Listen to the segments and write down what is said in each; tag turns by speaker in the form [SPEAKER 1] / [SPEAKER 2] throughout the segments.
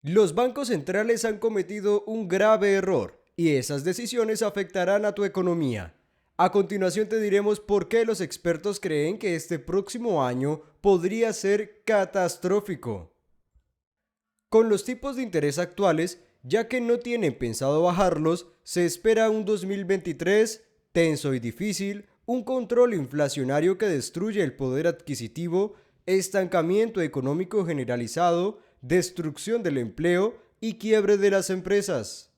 [SPEAKER 1] Los bancos centrales han cometido un grave error y esas decisiones afectarán a tu economía. A continuación te diremos por qué los expertos creen que este próximo año podría ser catastrófico. Con los tipos de interés actuales, ya que no tienen pensado bajarlos, se espera un 2023 tenso y difícil, un control inflacionario que destruye el poder adquisitivo, estancamiento económico generalizado, destrucción del empleo y quiebre de las empresas.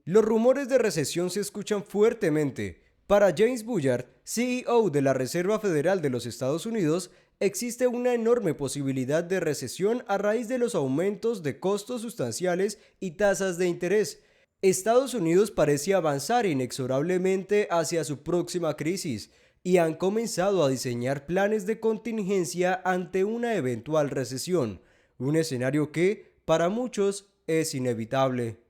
[SPEAKER 1] Los rumores de recesión se escuchan fuertemente. Para James Bullard, CEO de la Reserva Federal de los Estados Unidos, existe una enorme posibilidad de recesión a raíz de los aumentos de costos sustanciales y tasas de interés. Estados Unidos parece avanzar inexorablemente hacia su próxima crisis y han comenzado a diseñar planes de contingencia ante una eventual recesión, un escenario que, para muchos, es inevitable.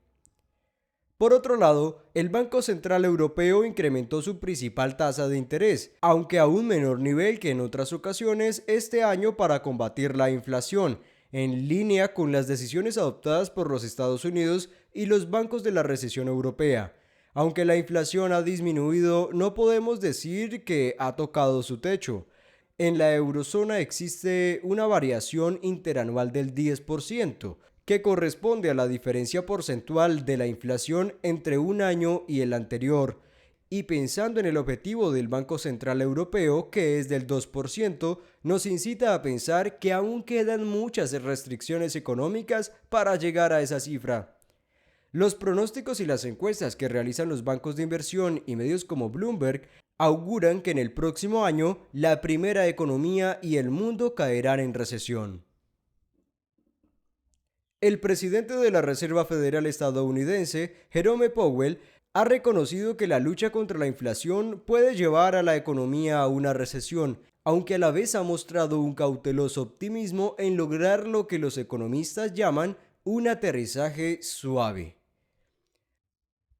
[SPEAKER 1] Por otro lado, el Banco Central Europeo incrementó su principal tasa de interés, aunque a un menor nivel que en otras ocasiones este año para combatir la inflación, en línea con las decisiones adoptadas por los Estados Unidos y los bancos de la recesión europea. Aunque la inflación ha disminuido, no podemos decir que ha tocado su techo. En la eurozona existe una variación interanual del 10%, que corresponde a la diferencia porcentual de la inflación entre un año y el anterior. Y pensando en el objetivo del Banco Central Europeo, que es del 2%, nos incita a pensar que aún quedan muchas restricciones económicas para llegar a esa cifra. Los pronósticos y las encuestas que realizan los bancos de inversión y medios como Bloomberg auguran que en el próximo año la primera economía y el mundo caerán en recesión. El presidente de la Reserva Federal estadounidense, Jerome Powell, ha reconocido que la lucha contra la inflación puede llevar a la economía a una recesión, aunque a la vez ha mostrado un cauteloso optimismo en lograr lo que los economistas llaman un aterrizaje suave.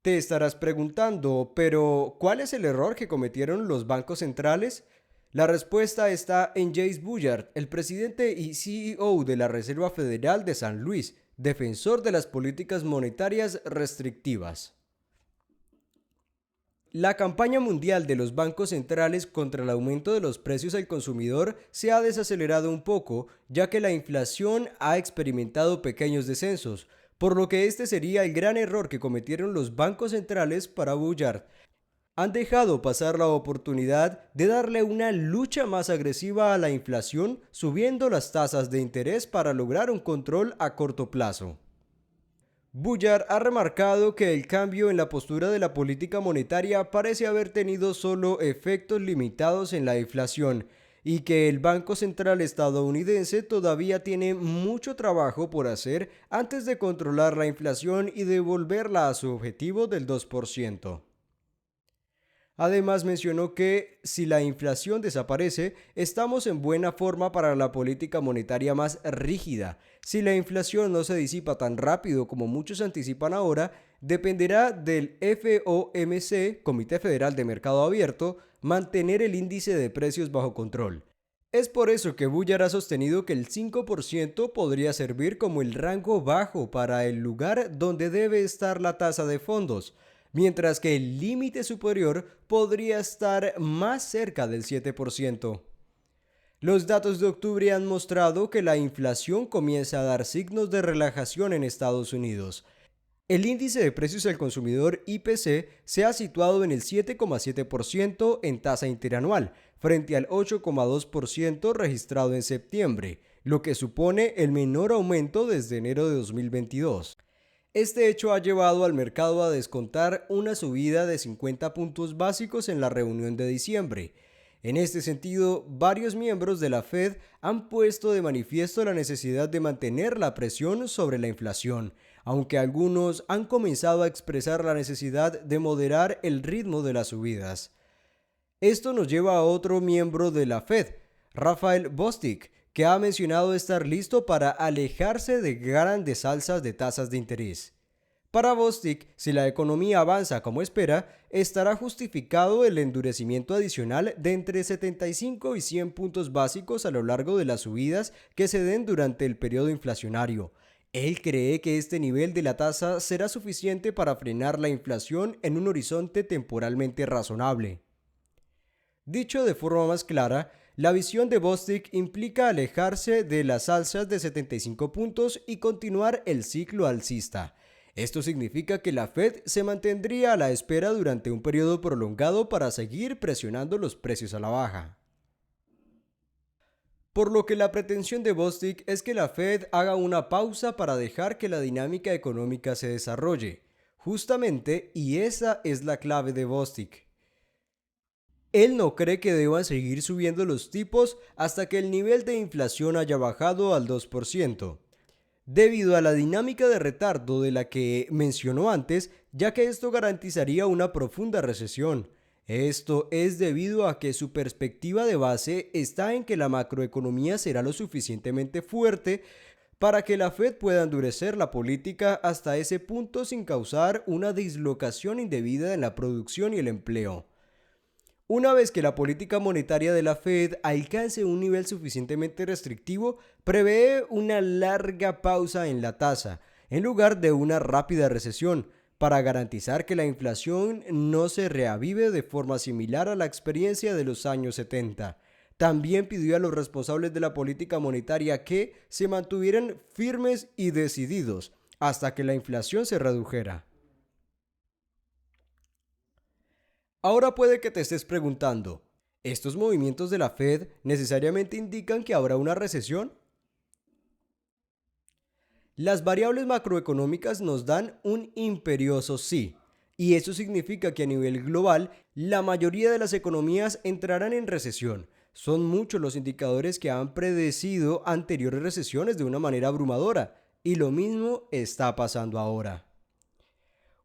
[SPEAKER 1] Te estarás preguntando, pero ¿cuál es el error que cometieron los bancos centrales? La respuesta está en James Bullard, el presidente y CEO de la Reserva Federal de San Luis, defensor de las políticas monetarias restrictivas. La campaña mundial de los bancos centrales contra el aumento de los precios al consumidor se ha desacelerado un poco, ya que la inflación ha experimentado pequeños descensos, por lo que este sería el gran error que cometieron los bancos centrales para Bullard. Han dejado pasar la oportunidad de darle una lucha más agresiva a la inflación, subiendo las tasas de interés para lograr un control a corto plazo. Bullard ha remarcado que el cambio en la postura de la política monetaria parece haber tenido solo efectos limitados en la inflación y que el Banco Central estadounidense todavía tiene mucho trabajo por hacer antes de controlar la inflación y devolverla a su objetivo del 2%. Además mencionó que si la inflación desaparece, estamos en buena forma para la política monetaria más rígida. Si la inflación no se disipa tan rápido como muchos anticipan ahora, dependerá del FOMC, Comité Federal de Mercado Abierto, mantener el índice de precios bajo control. Es por eso que Bullard ha sostenido que el 5% podría servir como el rango bajo para el lugar donde debe estar la tasa de fondos, mientras que el límite superior podría estar más cerca del 7%. Los datos de octubre han mostrado que la inflación comienza a dar signos de relajación en Estados Unidos. El índice de precios al consumidor IPC se ha situado en el 7,7% en tasa interanual, frente al 8,2% registrado en septiembre, lo que supone el menor aumento desde enero de 2022. Este hecho ha llevado al mercado a descontar una subida de 50 puntos básicos en la reunión de diciembre. En este sentido, varios miembros de la Fed han puesto de manifiesto la necesidad de mantener la presión sobre la inflación, aunque algunos han comenzado a expresar la necesidad de moderar el ritmo de las subidas. Esto nos lleva a otro miembro de la Fed, Raphael Bostic, que ha mencionado estar listo para alejarse de grandes alzas de tasas de interés. Para Bostic, si la economía avanza como espera, estará justificado el endurecimiento adicional de entre 75 y 100 puntos básicos a lo largo de las subidas que se den durante el periodo inflacionario. Él cree que este nivel de la tasa será suficiente para frenar la inflación en un horizonte temporalmente razonable. Dicho de forma más clara, la visión de Bostic implica alejarse de las alzas de 75 puntos y continuar el ciclo alcista. Esto significa que la Fed se mantendría a la espera durante un periodo prolongado para seguir presionando los precios a la baja. Por lo que la pretensión de Bostic es que la Fed haga una pausa para dejar que la dinámica económica se desarrolle. Justamente, y esa es la clave de Bostic. Él no cree que deban seguir subiendo los tipos hasta que el nivel de inflación haya bajado al 2%, debido a la dinámica de retardo de la que mencionó antes, ya que esto garantizaría una profunda recesión. Esto es debido a que su perspectiva de base está en que la macroeconomía será lo suficientemente fuerte para que la Fed pueda endurecer la política hasta ese punto sin causar una dislocación indebida en la producción y el empleo. Una vez que la política monetaria de la Fed alcance un nivel suficientemente restrictivo, prevé una larga pausa en la tasa, en lugar de una rápida recesión, para garantizar que la inflación no se reavive de forma similar a la experiencia de los años 70. También pidió a los responsables de la política monetaria que se mantuvieran firmes y decididos hasta que la inflación se redujera. Ahora puede que te estés preguntando, ¿estos movimientos de la Fed necesariamente indican que habrá una recesión? Las variables macroeconómicas nos dan un imperioso sí, y eso significa que a nivel global la mayoría de las economías entrarán en recesión. Son muchos los indicadores que han predecido anteriores recesiones de una manera abrumadora, y lo mismo está pasando ahora.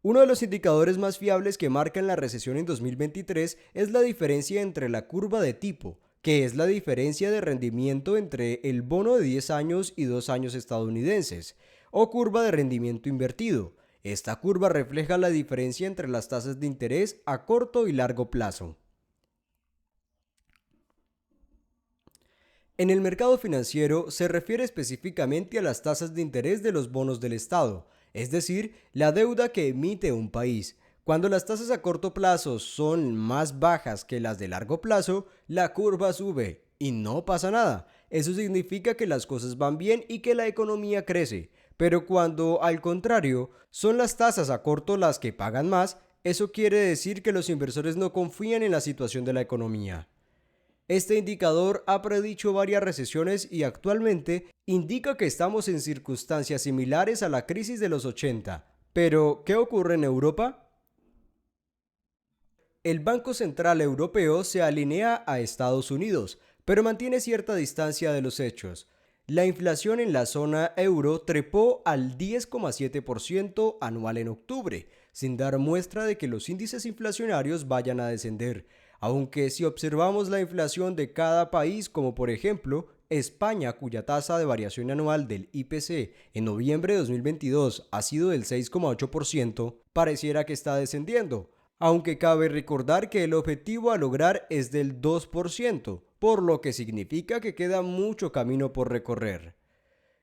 [SPEAKER 1] Uno de los indicadores más fiables que marcan la recesión en 2023 es la diferencia entre la curva de tipo, que es la diferencia de rendimiento entre el bono de 10 años y 2 años estadounidenses, o curva de rendimiento invertido. Esta curva refleja la diferencia entre las tasas de interés a corto y largo plazo. En el mercado financiero se refiere específicamente a las tasas de interés de los bonos del Estado, es decir, la deuda que emite un país. Cuando las tasas a corto plazo son más bajas que las de largo plazo, la curva sube y no pasa nada. Eso significa que las cosas van bien y que la economía crece. Pero cuando, al contrario, son las tasas a corto las que pagan más, eso quiere decir que los inversores no confían en la situación de la economía. Este indicador ha predicho varias recesiones y actualmente indica que estamos en circunstancias similares a la crisis de los 80. Pero, ¿qué ocurre en Europa? El Banco Central Europeo se alinea a Estados Unidos, pero mantiene cierta distancia de los hechos. La inflación en la zona euro trepó al 10,7% anual en octubre, sin dar muestra de que los índices inflacionarios vayan a descender. Aunque si observamos la inflación de cada país, como por ejemplo España, cuya tasa de variación anual del IPC en noviembre de 2022 ha sido del 6,8%, pareciera que está descendiendo, aunque cabe recordar que el objetivo a lograr es del 2%, por lo que significa que queda mucho camino por recorrer.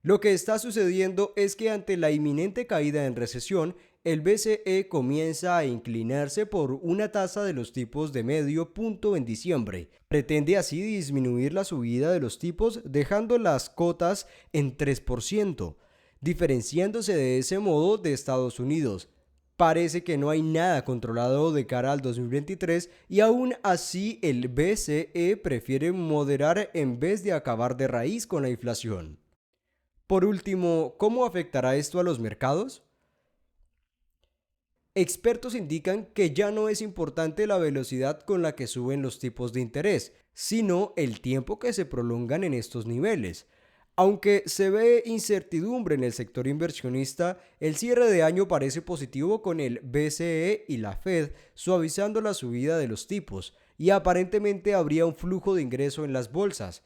[SPEAKER 1] Lo que está sucediendo es que ante la inminente caída en recesión, el BCE comienza a inclinarse por una tasa de los tipos de medio punto en diciembre. Pretende así disminuir la subida de los tipos dejando las cotas en 3%, diferenciándose de ese modo de Estados Unidos. Parece que no hay nada controlado de cara al 2023 y aún así el BCE prefiere moderar en vez de acabar de raíz con la inflación. Por último, ¿cómo afectará esto a los mercados? Expertos indican que ya no es importante la velocidad con la que suben los tipos de interés, sino el tiempo que se prolongan en estos niveles. Aunque se ve incertidumbre en el sector inversionista, el cierre de año parece positivo con el BCE y la Fed suavizando la subida de los tipos, y aparentemente habría un flujo de ingreso en las bolsas.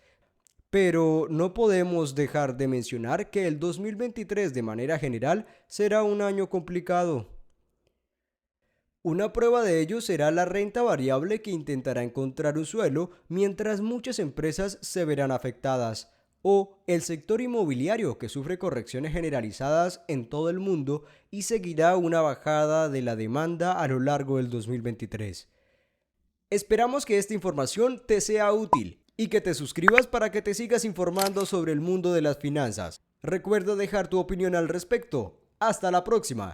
[SPEAKER 1] Pero no podemos dejar de mencionar que el 2023 de manera general será un año complicado. Una prueba de ello será la renta variable que intentará encontrar un suelo mientras muchas empresas se verán afectadas. o el sector inmobiliario, que sufre correcciones generalizadas en todo el mundo y seguirá una bajada de la demanda a lo largo del 2023. Esperamos que esta información te sea útil y que te suscribas para que te sigas informando sobre el mundo de las finanzas. Recuerda dejar tu opinión al respecto. Hasta la próxima.